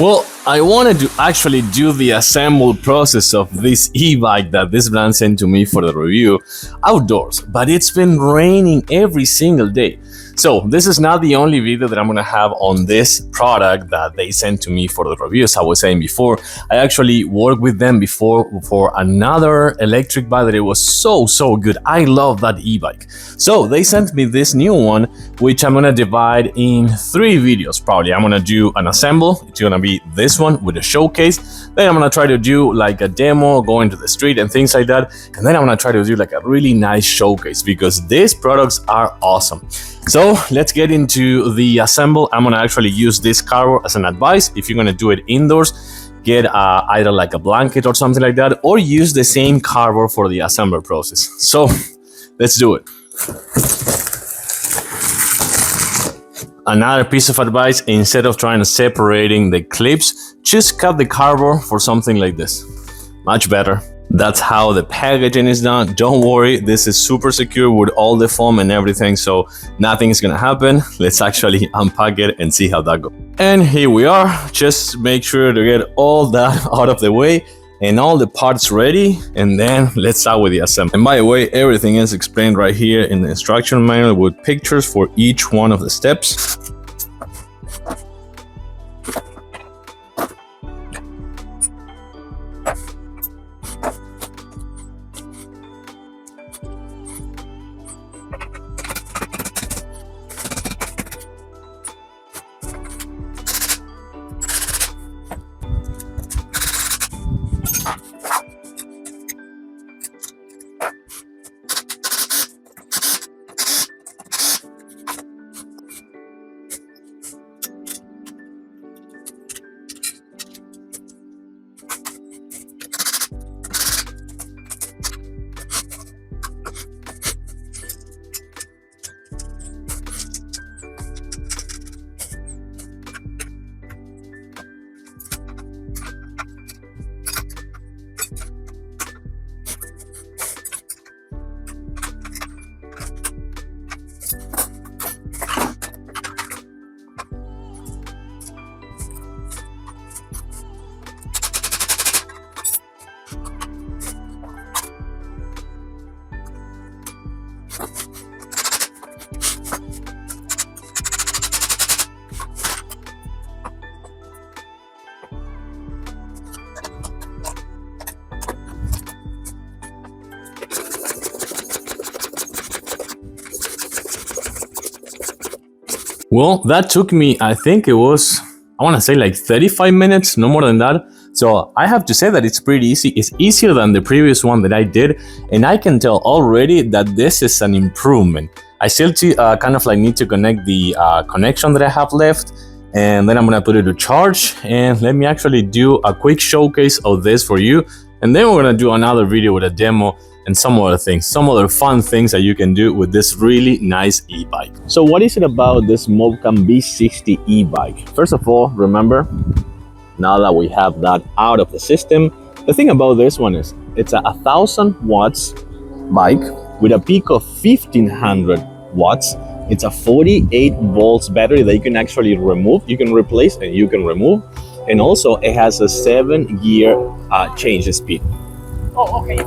Well, I wanted to actually do the assemble process of this e-bike that this brand sent to me for the review outdoors, but it's been raining every single day. So this is not the only video that I'm gonna have on this product that they sent to me for the review. As I was saying before, I actually worked with them before for another electric bike that it was so good. I love that e-bike. So they sent me this new one, which I'm gonna divide in 3 videos probably. I'm gonna do an assemble. It's gonna be this one with a showcase. Then I'm gonna try to do like a demo, going to the street and things like that. And then I'm gonna try to do like a really nice showcase because these products are awesome. So let's get into the assemble. I'm gonna actually use this cardboard as an advice. If you're gonna do it indoors, get either like a blanket or something like that, or use the same cardboard for the assembly process. So let's do it. Another piece of advice, instead of trying to separating the clips, just cut the cardboard for something like this. Much better. That's how the packaging is done. Don't worry, this is super secure with all the foam and everything, so nothing is gonna happen. Let's actually unpack it and see how that goes. And here we are. Just make sure to get all that out of the way and all the parts ready, and then let's start with the assembly. And by the way, everything is explained right here in the instruction manual with pictures for each one of the steps. Well, that took me, I think it was, I want to say like 35 minutes, no more than that. So I have to say that it's pretty easy. It's easier than the previous one that I did. And I can tell already that this is an improvement. I still kind of like need to connect the connection that I have left. And then I'm going to put it to charge. And let me actually do a quick showcase of this for you. And then we're going to do another video with a demo and some other things, some other fun things that you can do with this really nice e-bike. So what is it about this Movcan V60 E-Bike? First of all, remember, now that we have that out of the system, the thing about this one is it's a 1000 watts bike with a peak of 1500 watts. It's a 48 volts battery that you can actually remove, you can replace and you can remove. And also it has a 7-gear change speed. Oh, okay.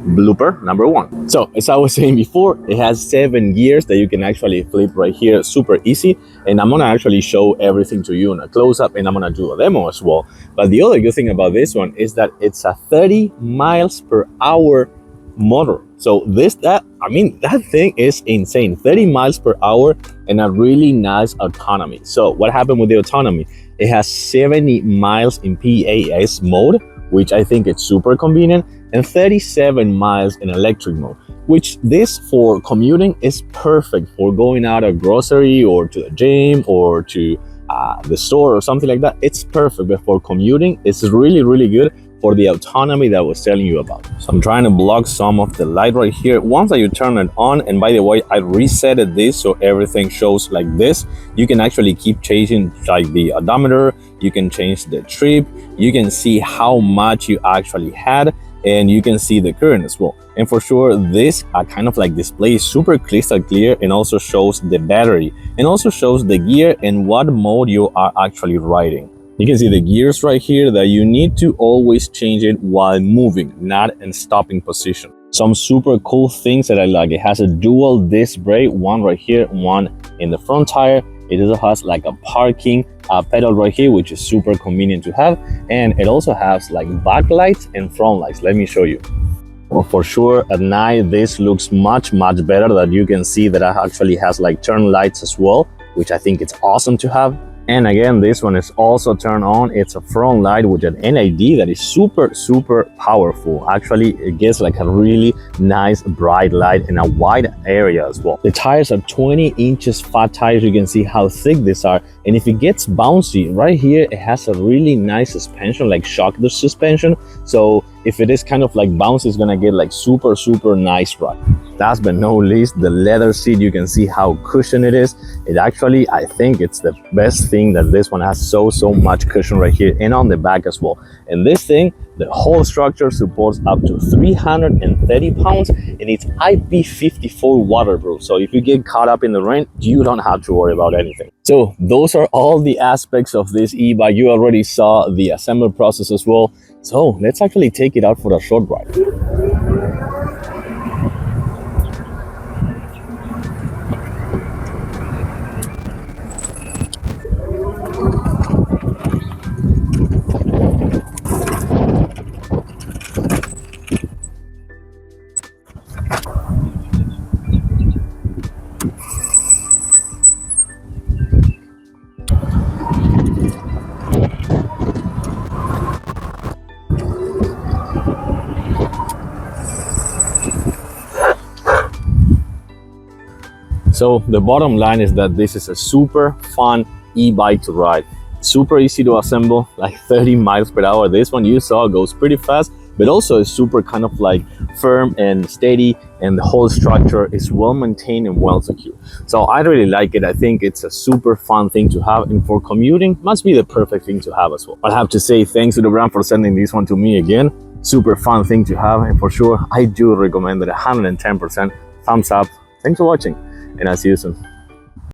Blooper number 1. So as I was saying before, it has 7 gears that you can actually flip right here, super easy. And I'm gonna actually show everything to you in a close-up, and I'm gonna do a demo as well. But the other good thing about this one is that it's a 30 miles per hour motor. So that thing is insane. 30 miles per hour and a really nice autonomy. So what happened with the autonomy? It has 70 miles in PAS mode, which I think it's super convenient, and 37 miles in electric mode, which this for commuting is perfect for going out a grocery or to the gym or to the store or something like that. It's perfect, but for commuting, it's really good for the autonomy that I was telling you about. So I'm trying to block some of the light right here. Once that you turn it on, and by the way, I resetted this so everything shows like this. You can actually keep changing like the odometer, you can change the trip, you can see how much you actually had, and you can see the current as well. And for sure, this kind of like display is super crystal clear and also shows the battery and also shows the gear and what mode you are actually riding. You can see the gears right here that you need to always change it while moving, not in stopping position. Some super cool things that I like: it has a dual disc brake, one right here, one in the front tire. It also has like a parking pedal right here, which is super convenient to have, and it also has like back lights and front lights. Let me show you. Well, for sure at night this looks much better. That you can see that it actually has like turn lights as well, which I think it's awesome to have. And again, this one is also turned on. It's a front light with an LED that is super powerful. Actually, it gets like a really nice bright light in a wide area as well. The tires are 20 inches fat tires. You can see how thick these are. And if it gets bouncy right here, it has a really nice suspension, like shock suspension. So if it is kind of like bouncy, it's gonna get like super nice ride. Last but not least, the leather seat. You can see how cushioned it is. It actually, I think it's the best thing that this one has so much cushion right here and on the back as well. And this thing, the whole structure supports up to 330 pounds and it's IP54 waterproof. So if you get caught up in the rain, you don't have to worry about anything. So those are all the aspects of this e-bike. You already saw the assembly process as well. So let's actually take it out for a short ride. So the bottom line is that this is a super fun e-bike to ride. Super easy to assemble, like 30 miles per hour. This one you saw goes pretty fast, but also is super kind of like firm and steady, and the whole structure is well maintained and well secured. So I really like it. I think it's a super fun thing to have, and for commuting must be the perfect thing to have as well. I have to say thanks to the brand for sending this one to me again. Super fun thing to have, and for sure I do recommend it 110%. Thumbs up. Thanks for watching, and I'll see you soon.